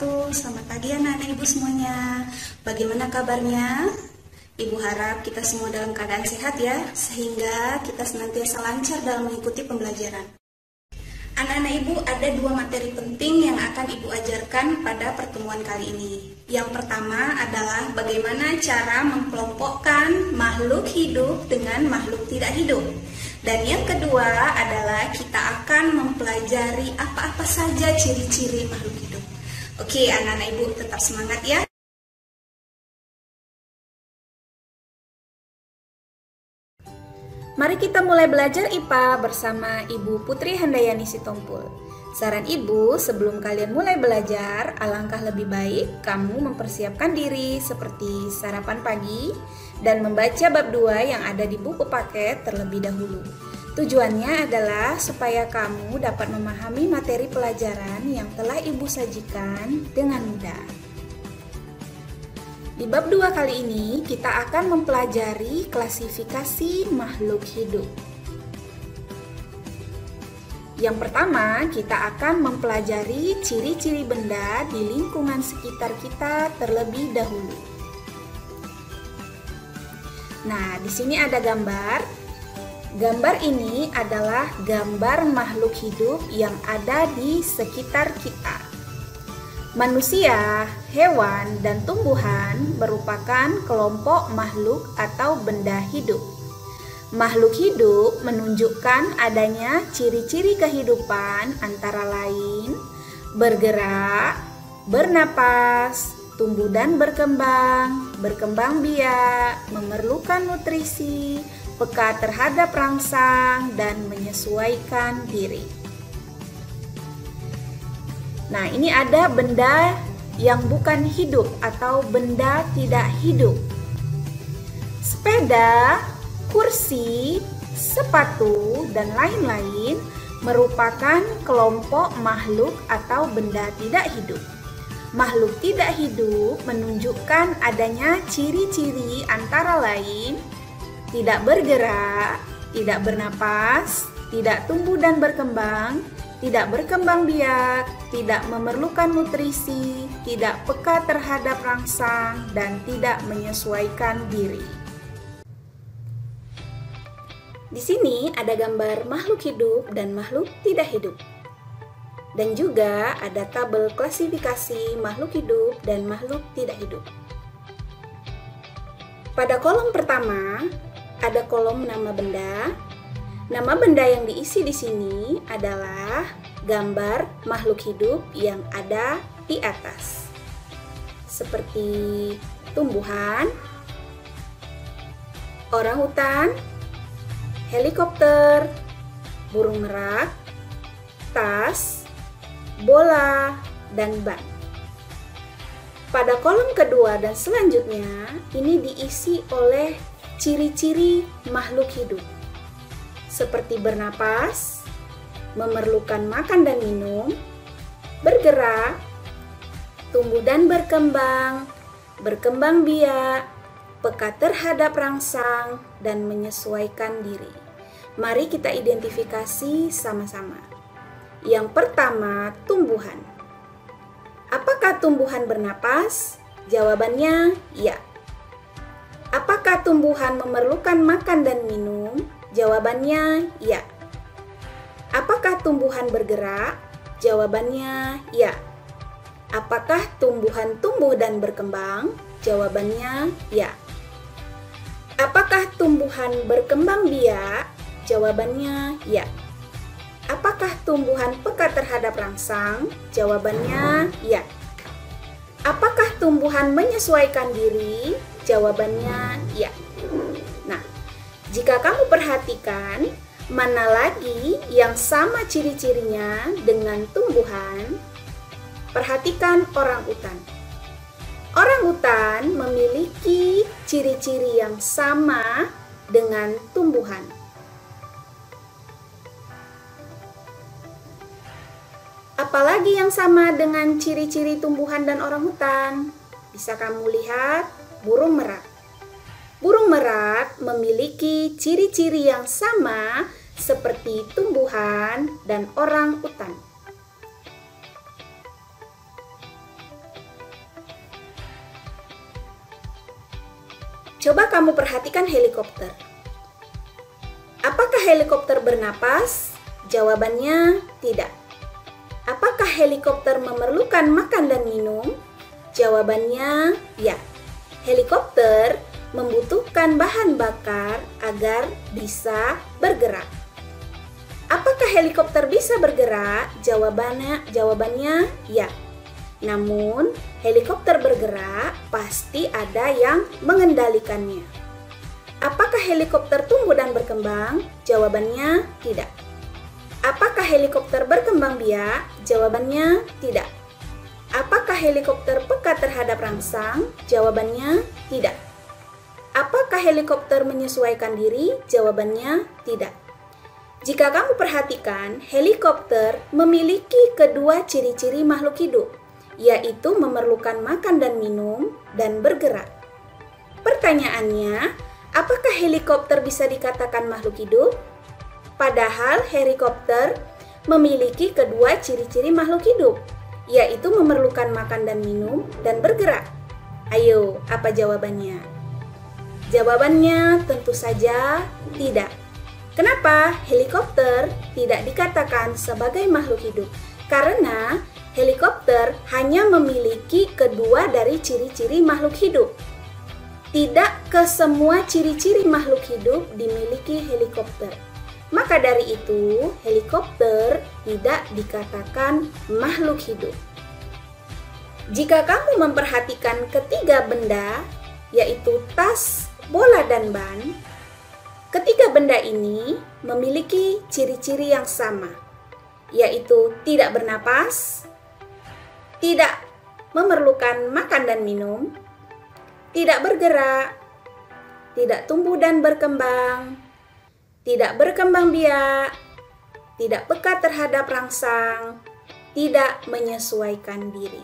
wabarakatuh. Selamat pagi anak-anak ibu semuanya. Bagaimana kabarnya? Ibu harap kita semua dalam keadaan sehat ya, sehingga kita senantiasa lancar dalam mengikuti pembelajaran. Anak-anak ibu, ada dua materi penting yang akan ibu ajarkan pada pertemuan kali ini. Yang pertama adalah bagaimana cara mengkelompokkan makhluk hidup dengan makhluk tidak hidup. Dan yang kedua adalah kita akan mempelajari apa-apa saja ciri-ciri makhluk hidup. Oke, anak-anak ibu tetap semangat ya. Mari kita mulai belajar IPA bersama Ibu Putri Handayani Sitompul. Saran ibu, sebelum kalian mulai belajar, alangkah lebih baik kamu mempersiapkan diri seperti sarapan pagi dan membaca bab 2 yang ada di buku paket terlebih dahulu. Tujuannya adalah supaya kamu dapat memahami materi pelajaran yang telah ibu sajikan dengan mudah. Di bab 2 kali ini kita akan mempelajari klasifikasi makhluk hidup. Yang pertama, kita akan mempelajari ciri-ciri benda di lingkungan sekitar kita terlebih dahulu. Nah, di sini ada gambar. Gambar ini adalah gambar makhluk hidup yang ada di sekitar kita. Manusia, hewan, dan tumbuhan merupakan kelompok makhluk atau benda hidup. Makhluk hidup menunjukkan adanya ciri-ciri kehidupan antara lain bergerak, bernapas, tumbuh dan berkembang, berkembang biak, memerlukan nutrisi, peka terhadap rangsang, dan menyesuaikan diri. Nah, ini ada benda yang bukan hidup atau benda tidak hidup. Sepeda, kursi, sepatu, dan lain-lain merupakan kelompok makhluk atau benda tidak hidup. Makhluk tidak hidup menunjukkan adanya ciri-ciri antara lain tidak bergerak, tidak bernapas, tidak tumbuh dan berkembang, tidak berkembang biak, tidak memerlukan nutrisi, tidak peka terhadap rangsang, dan tidak menyesuaikan diri. Di sini ada gambar makhluk hidup dan makhluk tidak hidup. Dan juga ada tabel klasifikasi makhluk hidup dan makhluk tidak hidup. Pada kolom pertama, ada kolom nama benda. Nama benda yang diisi di sini adalah gambar makhluk hidup yang ada di atas. Seperti tumbuhan, orangutan, helikopter, burung merak, tas, bola, dan ban. Pada kolom kedua dan selanjutnya, ini diisi oleh ciri-ciri makhluk hidup, seperti bernapas, memerlukan makan dan minum, bergerak, tumbuh dan berkembang, berkembang biak, peka terhadap rangsang, dan menyesuaikan diri. Mari kita identifikasi sama-sama. Yang pertama, tumbuhan. Apakah tumbuhan bernapas? Jawabannya ya. Apakah tumbuhan memerlukan makan dan minum? Jawabannya ya. Apakah tumbuhan bergerak? Jawabannya ya. Apakah tumbuhan tumbuh dan berkembang? Jawabannya ya. Apakah tumbuhan berkembang biak? Jawabannya ya. Apakah tumbuhan peka terhadap rangsang? Jawabannya ya. Apakah tumbuhan menyesuaikan diri? Jawabannya ya. Nah, jika kamu perhatikan, mana lagi yang sama ciri-cirinya dengan tumbuhan? Perhatikan orangutan. Orangutan memiliki ciri-ciri yang sama dengan tumbuhan. Apalagi yang sama dengan ciri-ciri tumbuhan dan orangutan? Bisa kamu lihat burung merak. Burung merak memiliki ciri-ciri yang sama seperti tumbuhan dan orangutan. Coba kamu perhatikan helikopter. Apakah helikopter bernapas? Jawabannya tidak. Apakah helikopter memerlukan makan dan minum? Jawabannya ya. Helikopter membutuhkan bahan bakar agar bisa bergerak. Apakah helikopter bisa bergerak? Jawabannya ya. Namun, helikopter bergerak pasti ada yang mengendalikannya. Apakah helikopter tumbuh dan berkembang? Jawabannya tidak. Apakah helikopter berkembang biak? Jawabannya tidak. Apakah helikopter peka terhadap rangsang? Jawabannya tidak. Apakah helikopter menyesuaikan diri? Jawabannya tidak. Jika kamu perhatikan, helikopter memiliki kedua ciri-ciri makhluk hidup, yaitu memerlukan makan dan minum dan bergerak. Pertanyaannya, apakah helikopter bisa dikatakan makhluk hidup? Padahal helikopter memiliki kedua ciri-ciri makhluk hidup, yaitu memerlukan makan dan minum dan bergerak. Ayo, apa jawabannya? Jawabannya tentu saja tidak. Kenapa helikopter tidak dikatakan sebagai makhluk hidup? Karena helikopter hanya memiliki kedua dari ciri-ciri makhluk hidup. Tidak ke semua ciri-ciri makhluk hidup dimiliki helikopter. Maka dari itu, helikopter tidak dikatakan makhluk hidup. Jika kamu memperhatikan ketiga benda, yaitu tas, bola, dan ban, ketiga benda ini memiliki ciri-ciri yang sama, yaitu tidak bernapas, tidak memerlukan makan dan minum, tidak bergerak, tidak tumbuh dan berkembang, tidak berkembang biak, tidak peka terhadap rangsang, tidak menyesuaikan diri.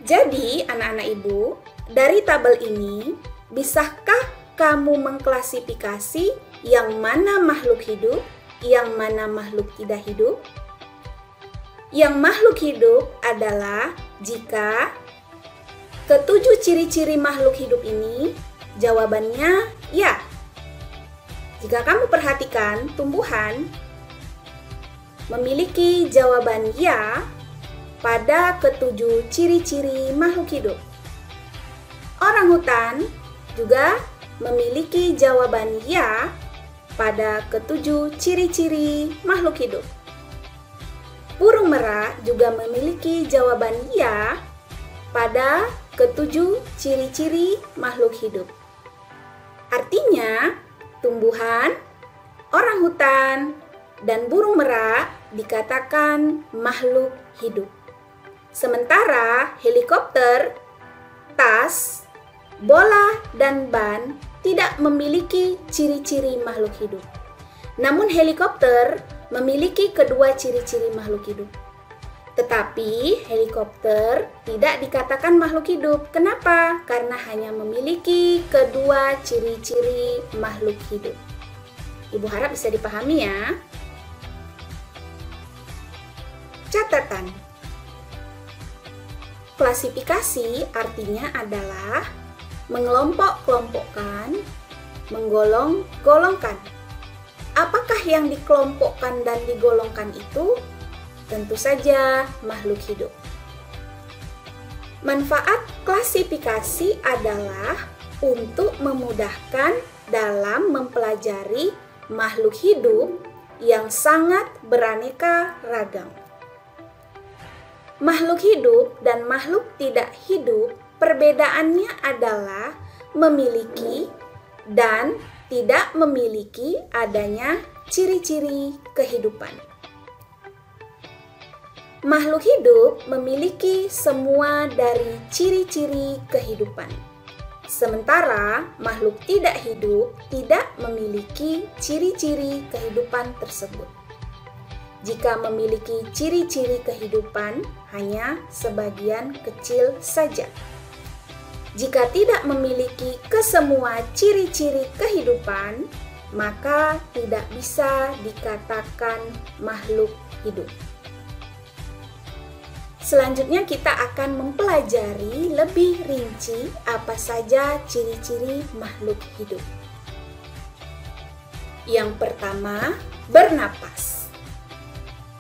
Jadi, anak-anak ibu, dari tabel ini, bisakah kamu mengklasifikasi yang mana makhluk hidup, yang mana makhluk tidak hidup? Yang makhluk hidup adalah jika ketujuh ciri-ciri makhluk hidup ini, jawabannya ya. Jika kamu perhatikan, tumbuhan memiliki jawaban ya pada ketujuh ciri-ciri makhluk hidup. Orangutan juga memiliki jawaban ya pada ketujuh ciri-ciri makhluk hidup. Burung merak juga memiliki jawaban ya pada ketujuh ciri-ciri makhluk hidup. Artinya, tumbuhan, orangutan, dan burung merak dikatakan makhluk hidup. Sementara helikopter, tas, bola, dan ban tidak memiliki ciri-ciri makhluk hidup. Namun helikopter memiliki kedua ciri-ciri makhluk hidup. Tetapi helikopter tidak dikatakan makhluk hidup. Kenapa? Karena hanya memiliki kedua ciri-ciri makhluk hidup. Ibu harap bisa dipahami ya. Catatan. Klasifikasi artinya adalah mengelompok-kelompokkan, menggolong-golongkan. Apakah yang dikelompokkan dan digolongkan itu? Tentu saja makhluk hidup. Manfaat klasifikasi adalah untuk memudahkan dalam mempelajari makhluk hidup yang sangat beraneka ragam. Makhluk hidup dan makhluk tidak hidup perbedaannya adalah memiliki dan tidak memiliki adanya ciri-ciri kehidupan. Makhluk hidup memiliki semua dari ciri-ciri kehidupan. Sementara makhluk tidak hidup tidak memiliki ciri-ciri kehidupan tersebut. Jika memiliki ciri-ciri kehidupan, hanya sebagian kecil saja. Jika tidak memiliki kesemua ciri-ciri kehidupan, maka tidak bisa dikatakan makhluk hidup. Selanjutnya kita akan mempelajari lebih rinci apa saja ciri-ciri makhluk hidup. Yang pertama, bernapas.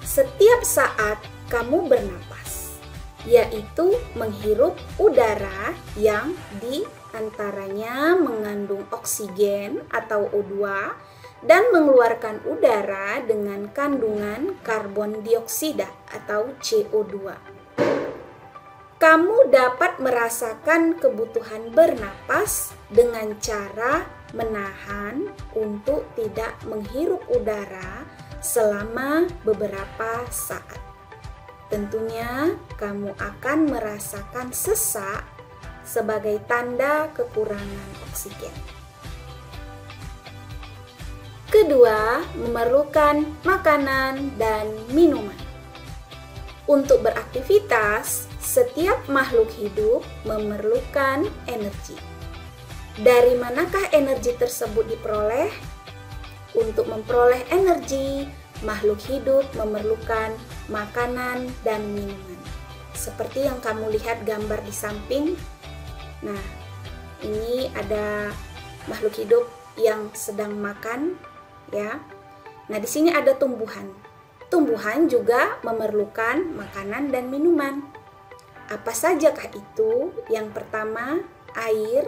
Setiap saat kamu bernapas, yaitu menghirup udara yang diantaranya mengandung oksigen atau O2 dan mengeluarkan udara dengan kandungan karbon dioksida atau CO2. Kamu dapat merasakan kebutuhan bernapas dengan cara menahan untuk tidak menghirup udara selama beberapa saat. Tentunya kamu akan merasakan sesak sebagai tanda kekurangan oksigen. Kedua, memerlukan makanan dan minuman. Untuk beraktivitas, setiap makhluk hidup memerlukan energi. Dari manakah energi tersebut diperoleh? Untuk memperoleh energi, makhluk hidup memerlukan makanan dan minuman. Seperti yang kamu lihat gambar di samping. Nah, ini ada makhluk hidup yang sedang makan, ya. Nah, di sini ada tumbuhan. Tumbuhan juga memerlukan makanan dan minuman. Apa sajakah itu? Yang pertama, air.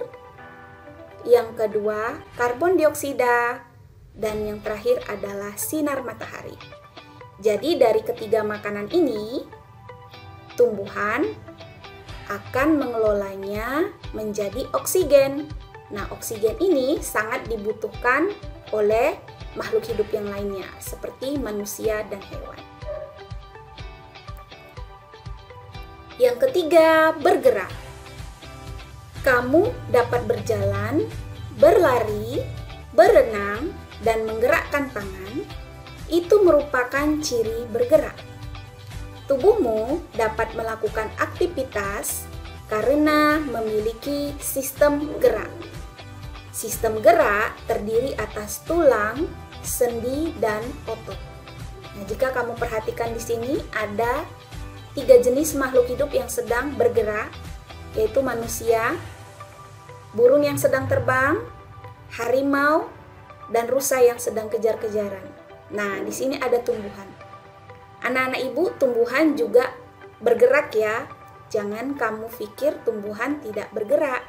Yang kedua, karbon dioksida. Dan yang terakhir adalah sinar matahari. Jadi dari ketiga makanan ini, tumbuhan akan mengelolanya menjadi oksigen. Nah, oksigen ini sangat dibutuhkan oleh makhluk hidup yang lainnya, seperti manusia dan hewan. Yang ketiga, bergerak. Kamu dapat berjalan, berlari, berenang, dan menggerakkan tangan. Itu merupakan ciri bergerak. Tubuhmu dapat melakukan aktivitas karena memiliki sistem gerak. Sistem gerak terdiri atas tulang, sendi, dan otot. Nah, jika kamu perhatikan di sini ada 3 jenis makhluk hidup yang sedang bergerak, yaitu manusia, burung yang sedang terbang, harimau, dan rusa yang sedang kejar-kejaran. Nah, di sini ada tumbuhan. Anak-anak ibu, tumbuhan juga bergerak ya. Jangan kamu pikir tumbuhan tidak bergerak.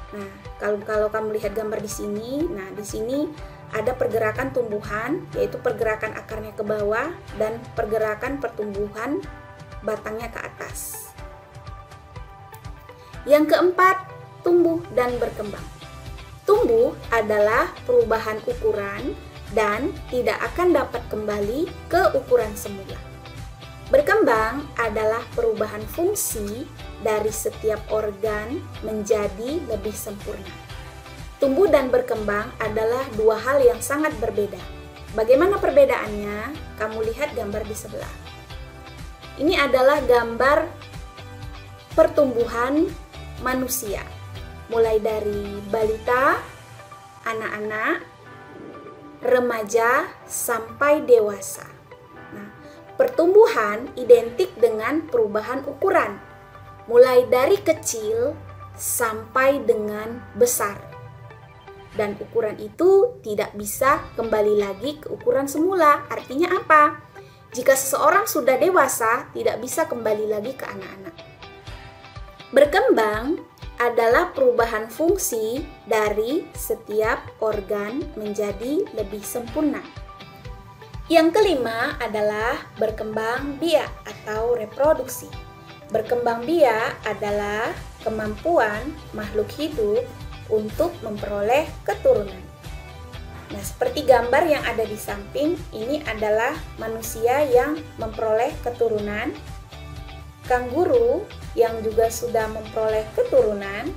Nah, kalau kamu lihat gambar di sini, nah di sini ada pergerakan tumbuhan, yaitu pergerakan akarnya ke bawah dan pergerakan pertumbuhan batangnya ke atas. Yang keempat, tumbuh dan berkembang. Tumbuh adalah perubahan ukuran dan tidak akan dapat kembali ke ukuran semula. Berkembang adalah perubahan fungsi dari setiap organ menjadi lebih sempurna. Tumbuh dan berkembang adalah dua hal yang sangat berbeda. Bagaimana perbedaannya? Kamu lihat gambar di sebelah. Ini adalah gambar pertumbuhan manusia. Mulai dari balita, anak-anak, remaja, sampai dewasa. Nah, pertumbuhan identik dengan perubahan ukuran, mulai dari kecil sampai dengan besar. Dan ukuran itu tidak bisa kembali lagi ke ukuran semula. Artinya apa? Jika seseorang sudah dewasa, tidak bisa kembali lagi ke anak-anak. Berkembang adalah perubahan fungsi dari setiap organ menjadi lebih sempurna. Yang kelima adalah berkembang biak atau reproduksi. Berkembang biak adalah kemampuan makhluk hidup untuk memperoleh keturunan. Nah, seperti gambar yang ada di samping, ini adalah manusia yang memperoleh keturunan, kanguru yang juga sudah memperoleh keturunan.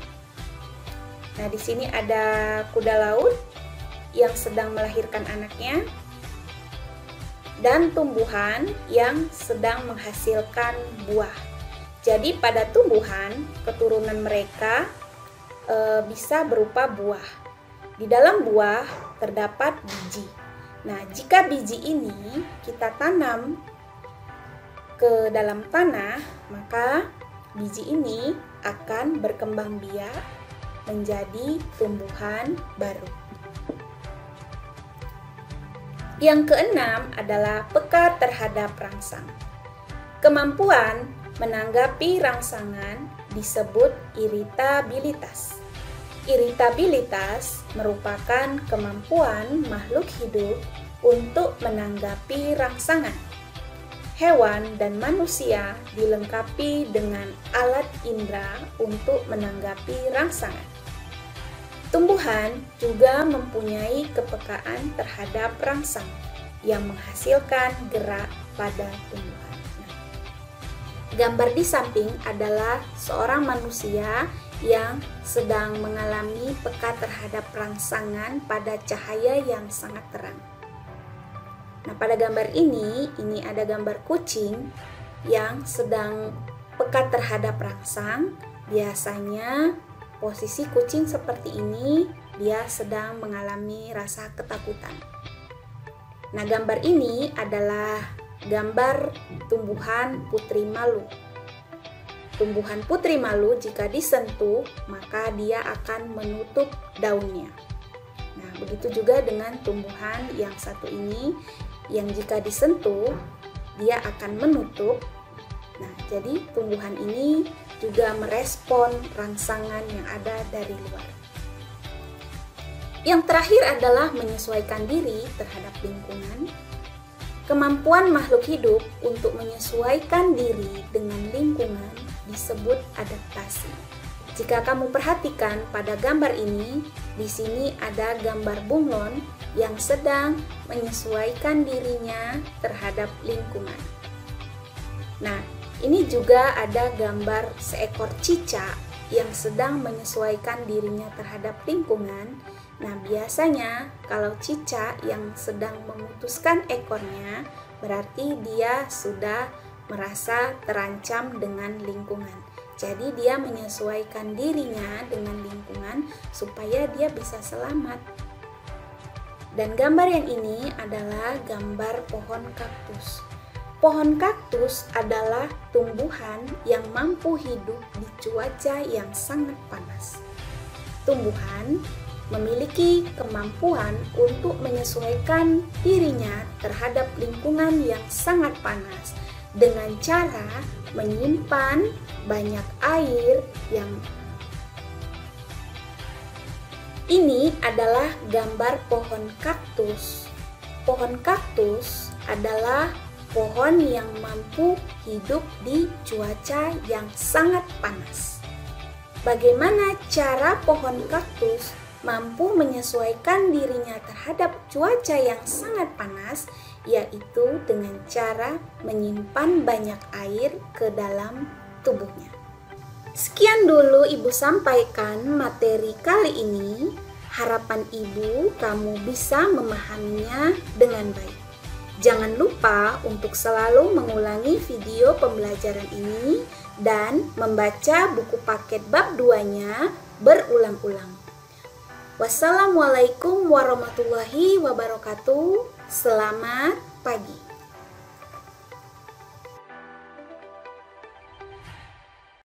Nah, di sini ada kuda laut yang sedang melahirkan anaknya, dan tumbuhan yang sedang menghasilkan buah. Jadi pada tumbuhan, keturunan mereka bisa berupa buah. Di dalam buah terdapat biji. Nah, jika biji ini kita tanam ke dalam tanah, maka biji ini akan berkembang biak menjadi tumbuhan baru. Yang keenam adalah peka terhadap rangsang. Kemampuan menanggapi rangsangan disebut iritabilitas. Iritabilitas merupakan kemampuan makhluk hidup untuk menanggapi rangsangan. Hewan dan manusia dilengkapi dengan alat indera untuk menanggapi rangsangan. Tumbuhan juga mempunyai kepekaan terhadap rangsang yang menghasilkan gerak pada tumbuhan. Gambar di samping adalah seorang manusia yang sedang mengalami peka terhadap rangsangan pada cahaya yang sangat terang. Nah, pada gambar ini ada gambar kucing yang sedang peka terhadap rangsang. Biasanya posisi kucing seperti ini, dia sedang mengalami rasa ketakutan. Nah, gambar ini adalah gambar tumbuhan putri malu. Tumbuhan putri malu jika disentuh, maka dia akan menutup daunnya. Nah, begitu juga dengan tumbuhan yang satu ini, yang jika disentuh, dia akan menutup. Nah, jadi tumbuhan ini juga merespon rangsangan yang ada dari luar. Yang terakhir adalah menyesuaikan diri terhadap lingkungan. Kemampuan makhluk hidup untuk menyesuaikan diri dengan lingkungan disebut adaptasi. Jika kamu perhatikan pada gambar ini, di sini ada gambar bunglon yang sedang menyesuaikan dirinya terhadap lingkungan. Nah, ini juga ada gambar seekor cicak yang sedang menyesuaikan dirinya terhadap lingkungan. Nah, biasanya kalau cicak yang sedang memutuskan ekornya, berarti dia sudah merasa terancam dengan lingkungan. Jadi dia menyesuaikan dirinya dengan lingkungan supaya dia bisa selamat. Dan gambar yang ini adalah gambar pohon kaktus. Pohon kaktus adalah tumbuhan yang mampu hidup di cuaca yang sangat panas. Tumbuhan memiliki kemampuan untuk menyesuaikan dirinya terhadap lingkungan yang sangat panas dengan cara menyimpan banyak air yang ini adalah gambar pohon kaktus. Pohon kaktus adalah pohon yang mampu hidup di cuaca yang sangat panas. Bagaimana cara pohon kaktus mampu menyesuaikan dirinya terhadap cuaca yang sangat panas? Yaitu dengan cara menyimpan banyak air ke dalam tubuhnya. Sekian dulu Ibu sampaikan materi kali ini. Harapan Ibu kamu bisa memahaminya dengan baik. Jangan lupa untuk selalu mengulangi video pembelajaran ini dan membaca buku paket bab 2-nya berulang-ulang. Wassalamualaikum warahmatullahi wabarakatuh. Selamat pagi.